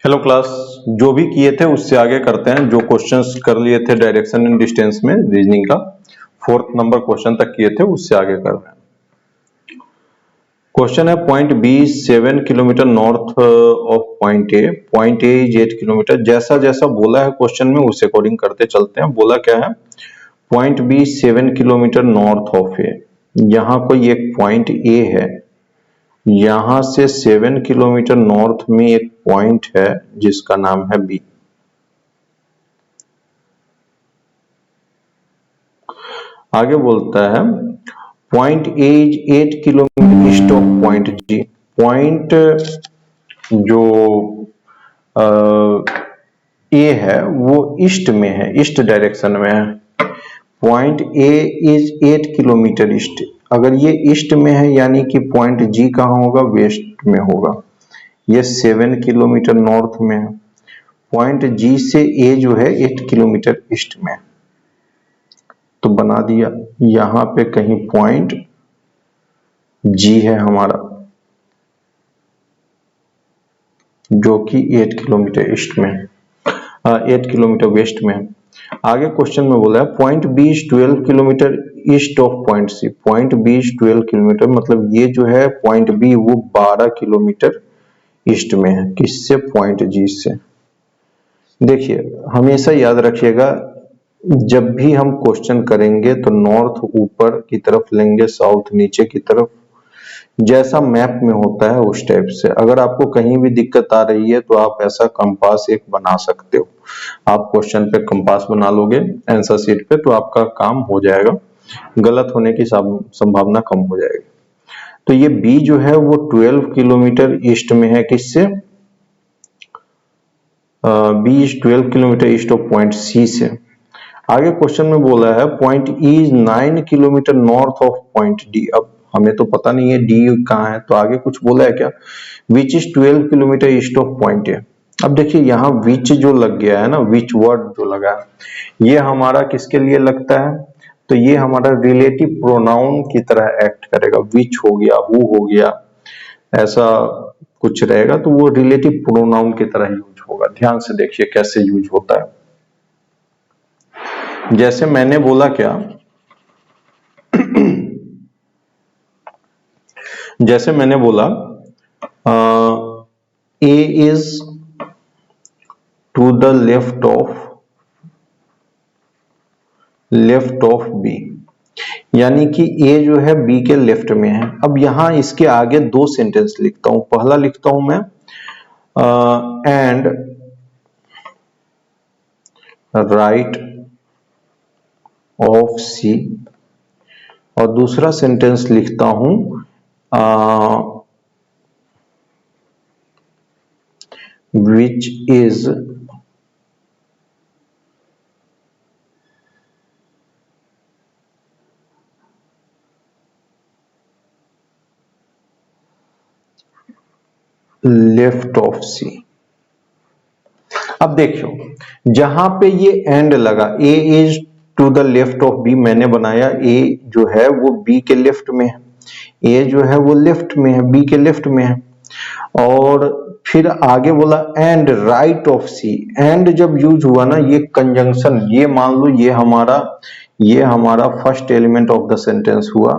Hello class, जो भी किए थे उससे आगे करते हैं। जो क्वेश्चंस कर लिए थे डायरेक्शन एंड डिस्टेंस में रीजनिंग का 4th नंबर क्वेश्चन तक किए थे, उससे आगे कर रहे हैं। क्वेश्चन है point B 7 kilometre north of point A is 8 kilometre. जैसा जैसा बोला है क्वेश्चन में उस अकॉर्डिंग करते चलते हैं। बोला क्या है, point B 7 kilometre north of A. यहाँ कोई एक पॉइंट ए है, यहां से 7 किलोमीटर नॉर्थ में एक पॉइंट है जिसका नाम है बी। आगे बोलता है point A is 8 kilometre east of point G. Point जो ए है वो ईस्ट में है, ईस्ट डायरेक्शन में है। Point A is 8 kilometre east. अगर ये ईस्ट में है यानी कि पॉइंट जी कहाँ होगा, वेस्ट में होगा। ये 7 किलोमीटर नॉर्थ में है। पॉइंट जी से ए जो है 8 किलोमीटर ईस्ट में है। तो बना दिया, यहां पे कहीं पॉइंट जी है हमारा, जो कि 8 किलोमीटर ईस्ट में है, 8 किलोमीटर वेस्ट में है। आगे क्वेश्चन में बोला है point B is 12 kilometre east of point C. Point B is 12 kilometre, मतलब ये जो है पॉइंट बी वो 12 किलोमीटर ईस्ट में है। किससे? पॉइंट जी से। देखिए हमेशा याद रखिएगा, जब भी हम क्वेश्चन करेंगे तो नॉर्थ ऊपर की तरफ लेंगे, साउथ नीचे की तरफ, जैसा मैप में होता है उस टाइप से। अगर आपको कहीं भी दिक्कत आ रही है तो आप ऐसा कंपास एक बना सकते हो। आप क्वेश्चन पे कंपास बना लोगे आंसर शीट पे तो आपका काम हो जाएगा, गलत होने की संभावना कम हो जाएगी। तो ये बी जो है वो 12 किलोमीटर ईस्ट में है। किससे? B is 12 kilometre east of point C से। आगे क्वेश्चन में बोला है point E is 9 kilometre north of point D. अब हमें तो पता नहीं है डी कहाँ है, तो आगे कुछ बोला है क्या, which is 12 kilometre east of point ए। अब देखिए यहाँ विच जो लग गया है ना, विच वर्ड जो लगा है, ये हमारा किसके लिए लगता है, तो ये हमारा रिलेटिव प्रोनाउन की तरह एक्ट करेगा। विच हो गया, हु हो गया, ऐसा कुछ रहेगा तो वो रिलेटिव प्रोनाउन की तरह यूज होगा। ध्यान से देखिए कैसे यूज होता है। जैसे मैंने बोला क्या, जैसे मैंने बोला A is to the left of B, यानी कि ए जो है बी के लेफ्ट में है। अब यहां इसके आगे दो सेंटेंस लिखता हूं। पहला लिखता हूं मैं एंड राइट ऑफ सी, और दूसरा सेंटेंस लिखता हूं which is left of C. अब देखियो जहां पे ये एंड लगा, A is to the left of B, मैंने बनाया ए जो है वो बी के लेफ्ट में है, ए जो है वो लेफ्ट में है, बी के लेफ्ट में है। और फिर आगे बोला and right of C. And जब यूज हुआ ना, ये कंजंक्शन, ये मान लो ये हमारा first element of the sentence हुआ,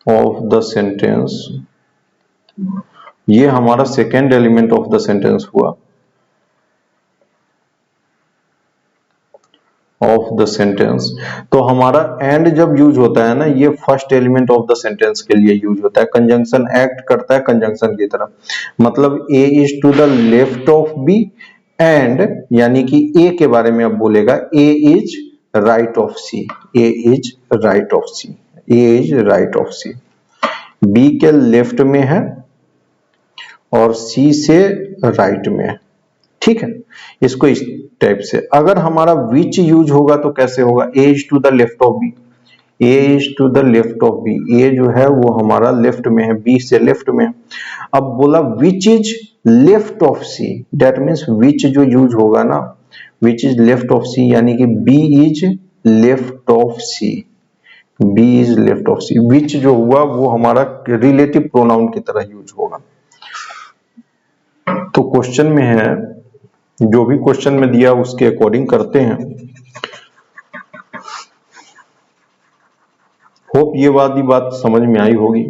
ऑफ द सेंटेंस, ये हमारा second element of the sentence हुआ, ऑफ द सेंटेंस। तो हमारा एंड जब यूज होता है ना, ये first element of the sentence के लिए यूज होता है। कंजंक्शन एक्ट करता है कंजंक्शन की तरह, मतलब A is to the left of B and, यानी कि ए के बारे में अब बोलेगा A is right of C, A is right of C, A is right of C. B के लेफ्ट में है और सी से राइट में है। ठीक है, इसको इस टाइप से। अगर हमारा विच यूज होगा तो कैसे होगा, A is to the left of B, A is to the left of B, A जो है वो हमारा लेफ्ट में है, बी से लेफ्ट में है। अब बोला which is left of C, that means which जो यूज होगा ना, which is left of C, यानी कि B is left of C, B is left of C. Which जो हुआ वो हमारा रिलेटिव प्रोनाउन की तरह यूज होगा। तो क्वेश्चन में है, जो भी क्वेश्चन में दिया उसके अकॉर्डिंग करते हैं। होप ये बात समझ में आई होगी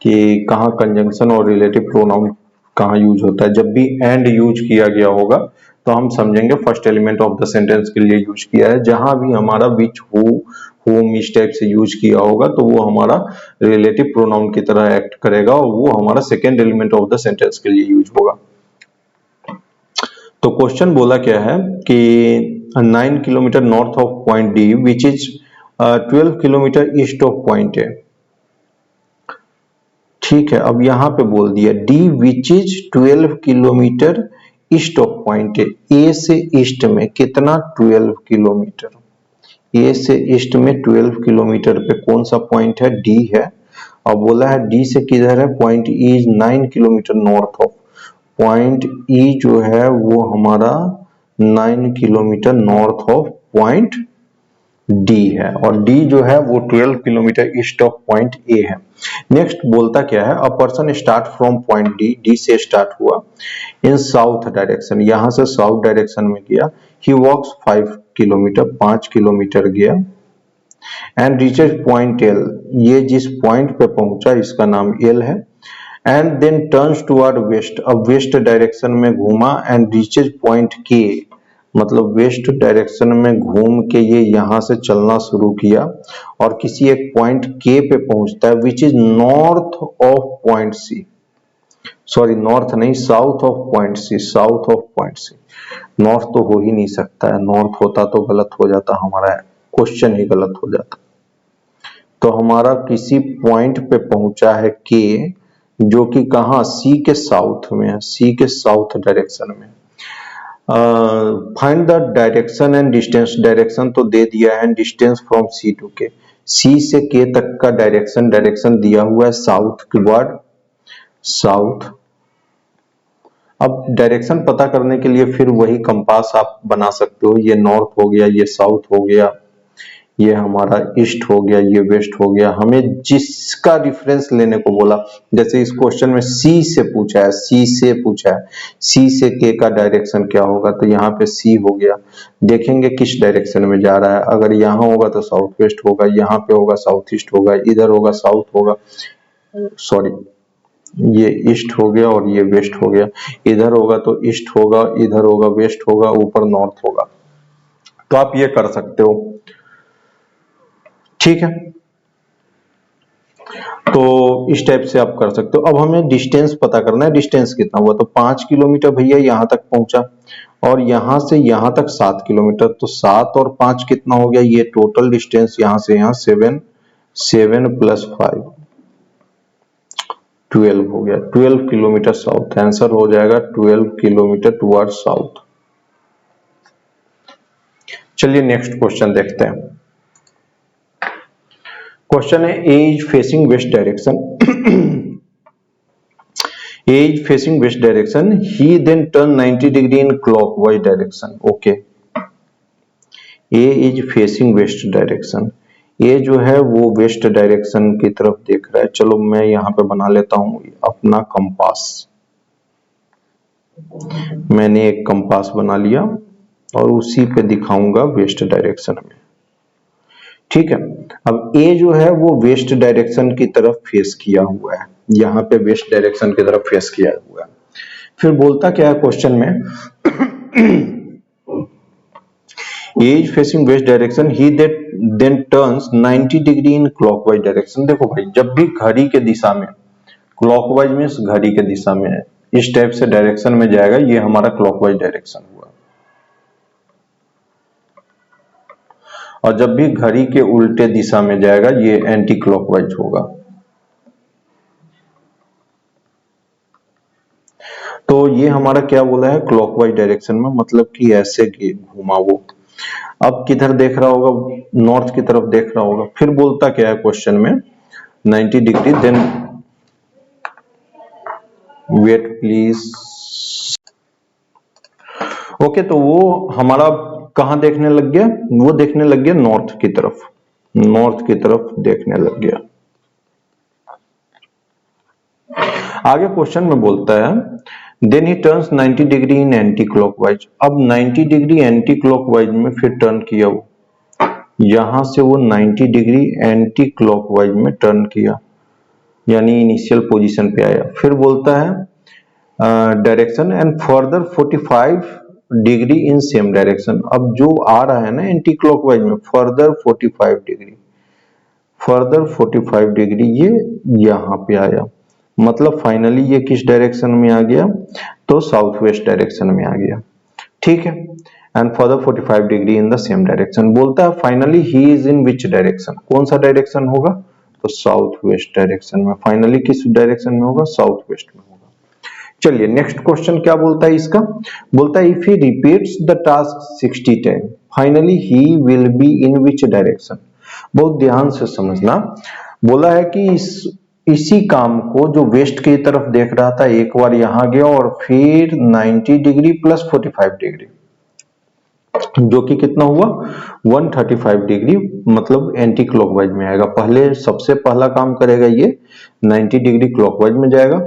कि कहाँ कंजंक्शन और रिलेटिव प्रोनाउन कहाँ यूज होता है। जब भी एंड यूज किया गया होगा तो हम समझेंगे first element of the sentence के लिए यूज किया है। जहां भी हमारा विच, हु, होम इस टाइप से यूज किया होगा तो वो हमारा रिलेटिव प्रोनाउन की तरह एक्ट करेगा और वो हमारा second element of the sentence के लिए यूज होगा। तो क्वेश्चन बोला क्या है कि 9 kilometre north of point D which is 12 kilometre east of point ए। ठीक है, अब यहां पे बोल दिया D which is 12 kilometre east of point ए से ईस्ट में कितना 12 किलोमीटर, ए से ईस्ट में 12 किलोमीटर पे कौन सा पॉइंट है, डी है। और बोला है डी से किधर है, point E is 9 kilometre north of, point ई जो है वो हमारा 9 kilometre north of point D है और डी जो है वो 12 किलोमीटर ईस्ट ऑफ पॉइंट ए है। नेक्स्ट बोलता क्या है, a person start from point D, D से स्टार्ट हुआ, इन साउथ डायरेक्शन, यहां से साउथ डायरेक्शन में गया, ही वॉक्स 5 किलोमीटर, 5 किलोमीटर गया, एंड रीचेज पॉइंट एल, ये जिस पॉइंट पे पहुंचा इसका नाम एल है, and then turns toward west, अब वेस्ट डायरेक्शन में घूमा, एंड रीचेज पॉइंट के, मतलब वेस्ट डायरेक्शन में घूम के ये यहां से चलना शुरू किया और किसी एक पॉइंट के पे पहुंचता है which is north of point C, sorry north नहीं, south of point C, south of point C. North तो हो ही नहीं सकता है, नॉर्थ होता तो गलत हो जाता, हमारा क्वेश्चन ही गलत हो जाता। तो हमारा किसी पॉइंट पे पहुंचा है के, जो कि कहा, सी के साउथ में है, सी के साउथ डायरेक्शन में। Find the direction and distance, direction तो दे दिया है, डिस्टेंस फ्रॉम सी टू के, सी से के तक का डायरेक्शन, डायरेक्शन दिया हुआ है साउथ की वर्ड, साउथ। अब डायरेक्शन पता करने के लिए फिर वही कंपास आप बना सकते हो, ये नॉर्थ हो गया, ये साउथ हो गया, ये हमारा ईस्ट हो गया, ये वेस्ट हो गया। हमें जिसका रिफरेंस लेने को बोला, जैसे इस क्वेश्चन में सी से पूछा है, सी से पूछा है, सी से के का डायरेक्शन क्या होगा, तो यहाँ पे सी हो गया। देखेंगे किस डायरेक्शन में जा रहा है, अगर यहाँ होगा तो साउथ वेस्ट होगा, यहाँ पे होगा साउथ ईस्ट होगा, इधर होगा साउथ होगा, सॉरी ये ईस्ट हो गया और ये वेस्ट हो गया, इधर होगा तो ईस्ट होगा, इधर होगा वेस्ट होगा, ऊपर नॉर्थ होगा। तो आप ये कर सकते हो, ठीक है। तो इस टाइप से आप कर सकते हो। अब हमें डिस्टेंस पता करना है, डिस्टेंस कितना हुआ, तो 5 किलोमीटर भैया यहां तक पहुंचा और यहां से यहां तक 7 किलोमीटर, तो 7 और 5 कितना हो गया, ये टोटल डिस्टेंस यहां से यहां 7, 7 प्लस 5 12 हो गया, 12 किलोमीटर साउथ। आंसर हो जाएगा 12 किलोमीटर टुवर्ड साउथ। चलिए नेक्स्ट क्वेश्चन देखते हैं। क्वेश्चन है, A is facing west direction, A is facing west direction, he then turn 90 degree in clockwise direction. Okay, A is facing west direction, A जो है वो west direction की तरफ देख रहा है। चलो मैं यहां पे बना लेता हूं अपना कंपास, मैंने एक कंपास बना लिया और उसी पे दिखाऊंगा वेस्ट डायरेक्शन में, ठीक है। अब ए जो है वो वेस्ट डायरेक्शन की तरफ फेस किया हुआ है, यहाँ पे वेस्ट डायरेक्शन की तरफ फेस किया हुआ है। फिर बोलता क्या है क्वेश्चन में, A is facing west direction, he then turns 90 degree in clockwise direction. देखो भाई, जब भी घड़ी के दिशा में, क्लॉकवाइज मींस घड़ी के दिशा में इस टाइप से डायरेक्शन में जाएगा, ये हमारा क्लॉकवाइज डायरेक्शन हुआ। और जब भी घड़ी के उल्टे दिशा में जाएगा ये एंटी क्लॉकवाइज होगा। तो ये हमारा क्या बोला है, क्लॉकवाइज डायरेक्शन में, मतलब कि ऐसे घुमा वो। अब किधर देख रहा होगा, नॉर्थ की तरफ देख रहा होगा। फिर बोलता क्या है क्वेश्चन में, 90 degree, then wait please. Okay, तो वो हमारा कहां देखने लग गया, वो देखने लग गया नॉर्थ की तरफ, नॉर्थ की तरफ देखने लग गया। आगे क्वेश्चन में बोलता है then he turns 90 degree in anticlockwise. अब 90 डिग्री एंटी क्लॉकवाइज में फिर टर्न किया, वो यहां से वो 90 डिग्री एंटी क्लॉकवाइज में टर्न किया, यानी इनिशियल पोजीशन पे आया। फिर बोलता है direction and further 45 degree in same direction. अब जो आ रहा है ना एंटी क्लॉकवाइज में, फर्दर 45 डिग्री, फर्दर 45 डिग्री ये यहाँ पे आया, मतलब फाइनली ये किस डायरेक्शन में आ गया, तो साउथ वेस्ट डायरेक्शन में आ गया। ठीक है, and further 45 degree in the same direction. बोलता है finally he is in which direction, कौन सा डायरेक्शन होगा, तो साउथ वेस्ट डायरेक्शन में। फाइनली किस डायरेक्शन में होगा, साउथ वेस्ट में होगा। चलिए नेक्स्ट क्वेश्चन क्या बोलता है इसका, बोलता है if he repeats the task 60 time finally he will be in which direction. बहुत ध्यान से समझना, बोला है कि इसी काम को जो वेस्ट की तरफ देख रहा था, एक बार यहां गया और फिर 90 डिग्री प्लस 45 डिग्री, जो कि कितना हुआ 135 डिग्री, मतलब एंटी क्लॉकवाइज में आएगा। पहले सबसे पहला काम करेगा ये 90 डिग्री क्लॉकवाइज में जाएगा,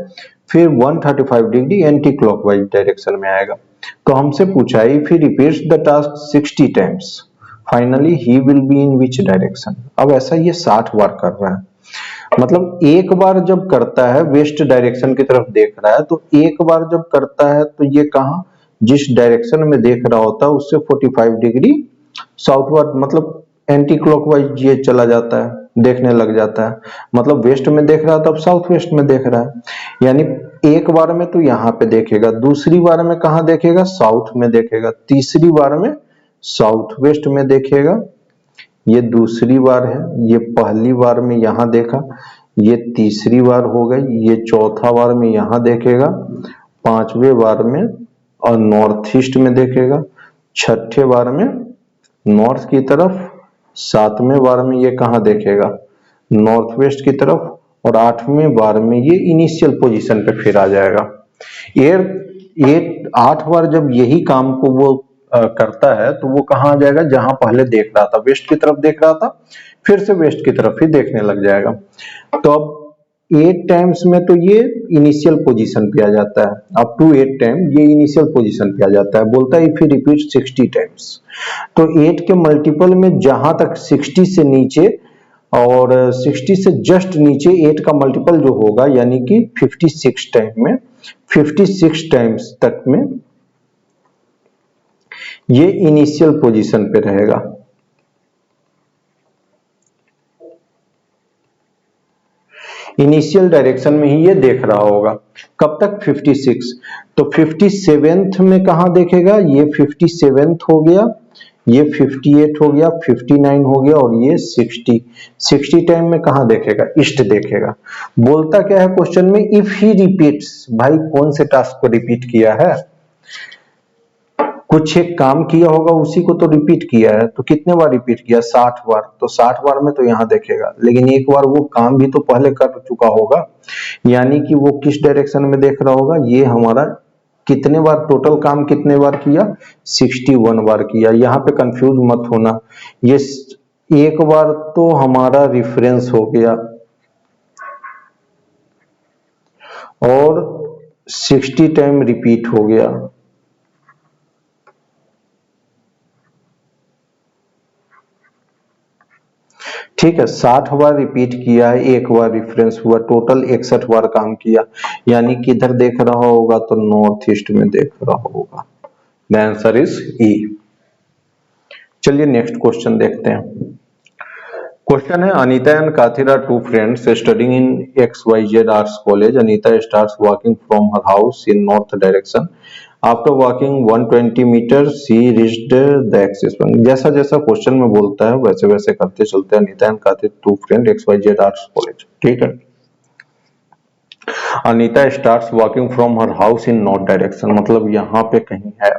फिर 135 डिग्री एंटी क्लॉकवाइज डायरेक्शन में आएगा। तो हमसे पूछा है if he repeats the task 60 times finally he will be in which direction. अब ऐसा ये 60 बार कर रहा है, मतलब एक बार जब करता है वेस्ट डायरेक्शन की तरफ देख रहा है, तो एक बार जब करता है तो ये कहा जिस डायरेक्शन में देख रहा होता है उससे 45 डिग्री साउथवर्ड, मतलब एंटी क्लॉकवाइज ये चला जाता है, देखने लग जाता है। मतलब वेस्ट में देख रहा था, अब साउथ वेस्ट में देख रहा है, यानी एक बार में तो यहाँ पे देखेगा, दूसरी बार में कहाँ देखेगा, साउथ में देखेगा, तीसरी बार में साउथ वेस्ट में देखेगा। ये दूसरी बार है, ये पहली बार में यहां देखा, ये तीसरी बार हो गई, ये चौथा बार में यहां देखेगा, पांचवें बार में और नॉर्थ ईस्ट में देखेगा, छठे बार में नॉर्थ की तरफ, सातवें बार में ये कहां देखेगा, नॉर्थ वेस्ट की तरफ, और आठवें बार में ये इनिशियल पोजीशन पे फिर आ जाएगा। ये 8 बार जब यही काम को वो करता है तो वो कहाँ आ जाएगा, जहां पहले देख रहा था वेस्ट की तरफ देख रहा था, फिर से वेस्ट की तरफ ही देखने लग जाएगा। तो अब 8 टाइम्स में तो ये इनिशियल पोजीशन पे आ जाता है, अप टू 8 टाइम ये इनिशियल पोजीशन पे आ जाता है। बोलता है इफ यू रिपीट 60 टाइम्स, तो 8 के मल्टीपल में जहां तक 60 से नीचे और 60 से जस्ट नीचे 8 का मल्टीपल जो होगा, यानी कि 56 टाइम में, 56 टाइम्स तक में ये इनिशियल पोजीशन पे रहेगा। इनिशियल डायरेक्शन में ही ये देख रहा होगा, कब तक 56, तो 57th में कहां देखेगा, ये 57th हो गया, ये 58 हो गया, 59 हो गया, और ये 60 टाइम में कहां देखेगा, ईस्ट देखेगा। बोलता क्या है क्वेश्चन में, इफ ही रिपीट्स, भाई कौन से टास्क को रिपीट किया है, कुछ एक काम किया होगा उसी को तो रिपीट किया है, तो कितने बार रिपीट किया, 60 बार, तो 60 बार में तो यहां देखेगा, लेकिन एक बार वो काम भी तो पहले कर चुका होगा, यानी कि वो किस डायरेक्शन में देख रहा होगा, ये हमारा कितने बार टोटल काम कितने बार किया, 61 बार किया। यहाँ पे कंफ्यूज मत होना, ये एक बार तो हमारा रिफरेंस हो गया और 60 टाइम रिपीट हो गया। ठीक है, 60 बार रिपीट किया है, एक बार रेफरेंस हुआ, टोटल 61 बार काम किया, यानी किधर देख रहा होगा, तो नॉर्थ ईस्ट में देख रहा होगा। The answer is E. चलिए नेक्स्ट क्वेश्चन देखते हैं। क्वेश्चन है Anita and Kathir are two friends studying in XYZ arts college. Anita starts walking from her house in north direction. After walking 120 metre she reached the axis point. जैसा जैसा question में बोलता है वैसे वैसे करते चलते हैं। Anita and Kathir two friend XYZ arts college. ठीक है, Anita starts walking from her house in north direction, मतलब यहाँ पे कहीं है,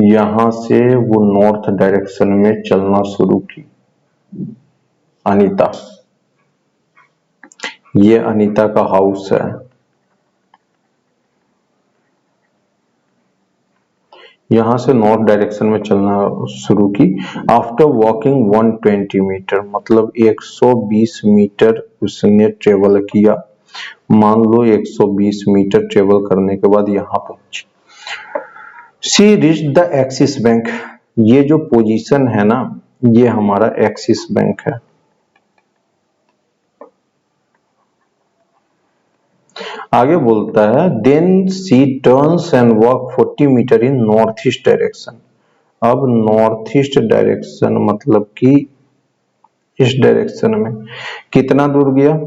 यहां से वो नॉर्थ डायरेक्शन में चलना शुरू की अनीता। ये अनीता का हाउस है, यहाँ से नॉर्थ डायरेक्शन में चलना शुरू की। आफ्टर वॉकिंग 120 मीटर, मतलब 120 मीटर उसने ट्रेवल किया। मान लो 120 मीटर ट्रेवल करने के बाद यहाँ पहुंची। She reached the axis bank, ये जो पोजीशन है ना, ये हमारा एक्सिस बैंक है। आगे बोलता है then she turns and walk 40 metre in north east direction. अब नॉर्थ ईस्ट डायरेक्शन मतलब कि इस डायरेक्शन में कितना दूर गया,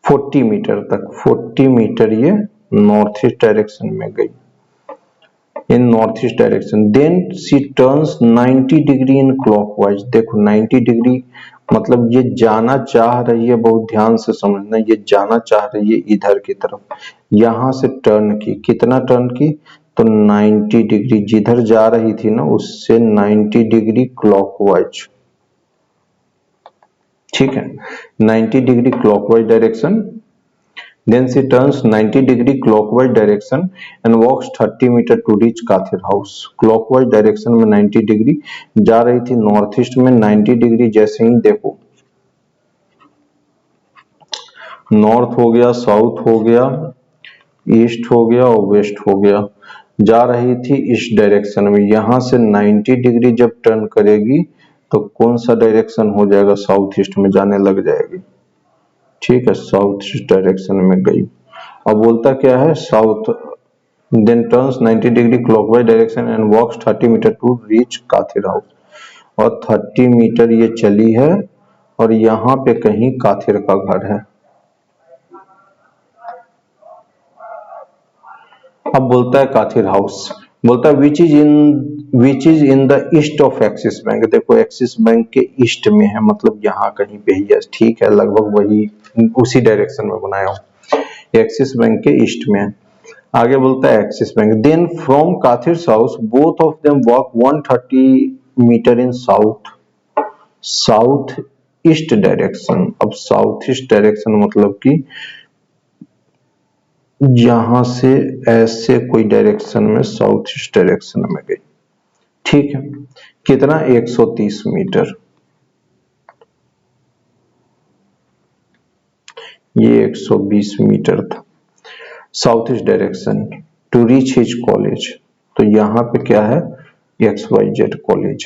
40 मीटर तक। 40 मीटर ये नॉर्थ ईस्ट डायरेक्शन में गई, in north east direction. Then she turns 90 degree in clockwise. देखो 90 डिग्री मतलब ये जाना चाह रही है, बहुत ध्यान से समझना, ये जाना चाह रही है इधर की तरफ। यहां से टर्न की, कितना टर्न की, तो 90 डिग्री, जिधर जा रही थी ना उससे 90 डिग्री क्लॉकवाइज। ठीक है, 90 degree clockwise direction. Then she turns 90 degree clockwise direction and walks 30 meter to reach Kathir house. Clockwise direction में 90 डिग्री जा रही थी, नॉर्थ ईस्ट में 90 डिग्री जैसे ही देखो, नॉर्थ हो गया, साउथ हो गया, ईस्ट हो गया और वेस्ट हो गया, जा रही थी इस डायरेक्शन में। यहां से 90 डिग्री जब टर्न करेगी तो कौन सा डायरेक्शन हो जाएगा, साउथ ईस्ट में जाने लग जाएगी। ठीक है, साउथ ईस्ट डायरेक्शन में गई। अब बोलता क्या है, south, then turns 90 degree clockwise direction and walks 30 metre to reach Kathir house. और 30 मीटर ये चली है और यहाँ पे कहीं काथिर का घर है। अब बोलता है काथिर हाउस, बोलता है which is in the east of axis bank. देखो एक्सिस बैंक के ईस्ट में है, मतलब यहाँ कहीं पे ही है। ठीक है, लगभग वही उसी डायरेक्शन में बनाया हूँ, एक्सिस बैंक के ईस्ट में है। आगे बोलता है axis bank. Then from Kathir house both of them walk 130 metre in south east direction. अब साउथ ईस्ट डायरेक्शन मतलब कि यहां से ऐसे कोई डायरेक्शन में साउथ ईस्ट डायरेक्शन में गई। ठीक है, कितना, 130 मीटर। ये 120 मीटर था south east direction to reach his college. तो यहां पे क्या है, XYZ college.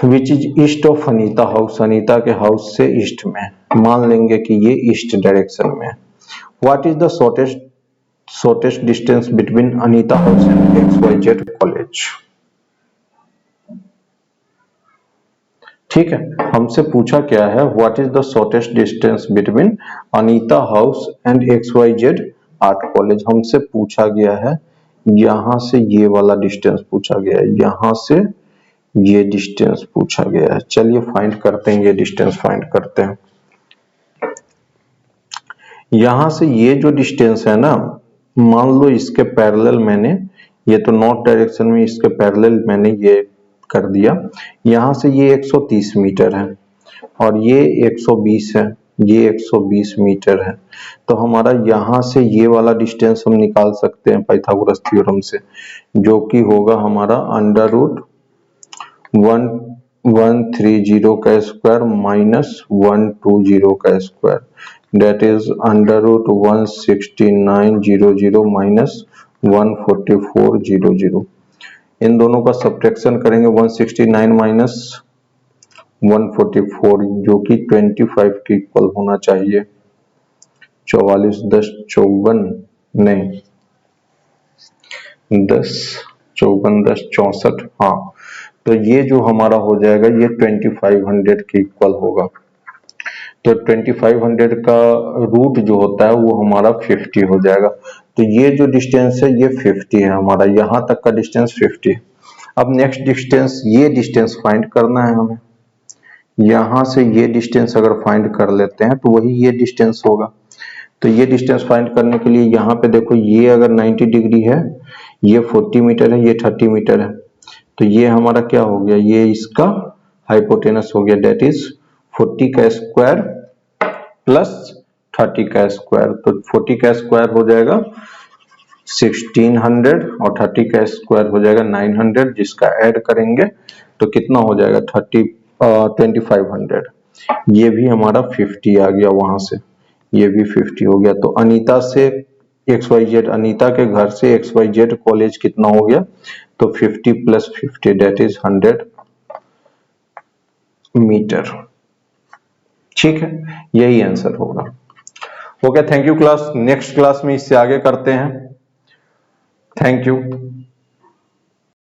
Which is east of Anita house, Anita के हाउस से ईस्ट में, मान लेंगे कि ये ईस्ट डायरेक्शन में। What is the shortest distance between Anita house and XYZ college. ठीक है, हमसे पूछा क्या है, what is the shortest distance between Anita house and XYZ art college. हमसे पूछा गया है यहां से ये वाला डिस्टेंस पूछा गया है, यहां से ये डिस्टेंस पूछा गया है। चलिए फाइंड करते हैं, ये डिस्टेंस फाइंड करते हैं। यहां से ये जो डिस्टेंस है ना, मान लो इसके पैरेलल मैंने, ये तो नॉर्थ डायरेक्शन में, इसके पैरेलल मैंने ये कर दिया। यहां से ये 130 मीटर है और ये 120 है, ये 120 मीटर है। तो हमारा यहां से ये वाला डिस्टेंस हम निकाल सकते हैं पाइथागोरस थ्योरम से, जो कि होगा हमारा अंडर रूट 1130 का स्क्वायर माइनस 120 का square, that is under root 16900 minus 14400। इन दोनों का सब्ट्रैक्शन करेंगे, 169 माइनस 144 जो कि 25 के इक्वल होना चाहिए। 44 10 54 नहीं 10 54 10 64, हाँ, तो ये जो हमारा हो जाएगा ये 2500 के इक्वल होगा। तो 2500 का रूट जो होता है वो हमारा 50 हो जाएगा। तो ये जो डिस्टेंस है ये 50 है हमारा, यहां तक का डिस्टेंस 50 है। अब नेक्स्ट डिस्टेंस, ये डिस्टेंस फाइंड करना है हमें। यहां से ये डिस्टेंस अगर फाइंड कर लेते हैं तो वही ये डिस्टेंस होगा। तो ये डिस्टेंस फाइंड करने के लिए यहाँ पे देखो, ये अगर 90 डिग्री है, ये 40 मीटर है, ये 30 मीटर है, तो ये हमारा क्या हो गया, ये इसका हाइपोटेनस हो गया, डेट इज 40 का स्क्वायर प्लस 30 का स्क्वायर, तो 40 का स्क्वायर हो जाएगा 1600 और 30 का स्क्वायर हो जाएगा 900, जिसका ऐड करेंगे तो कितना हो जाएगा 2500। ये भी हमारा 50 आ गया, वहां से ये भी 50 हो गया। तो अनीता से XYZ, अनीता के घर से XYZ कॉलेज कितना हो गया, तो 50 + 50 दैट इज 100 मीटर। ठीक है, यही आंसर होगा। Okay, thank you class. Next class में इससे आगे करते हैं। Thank you.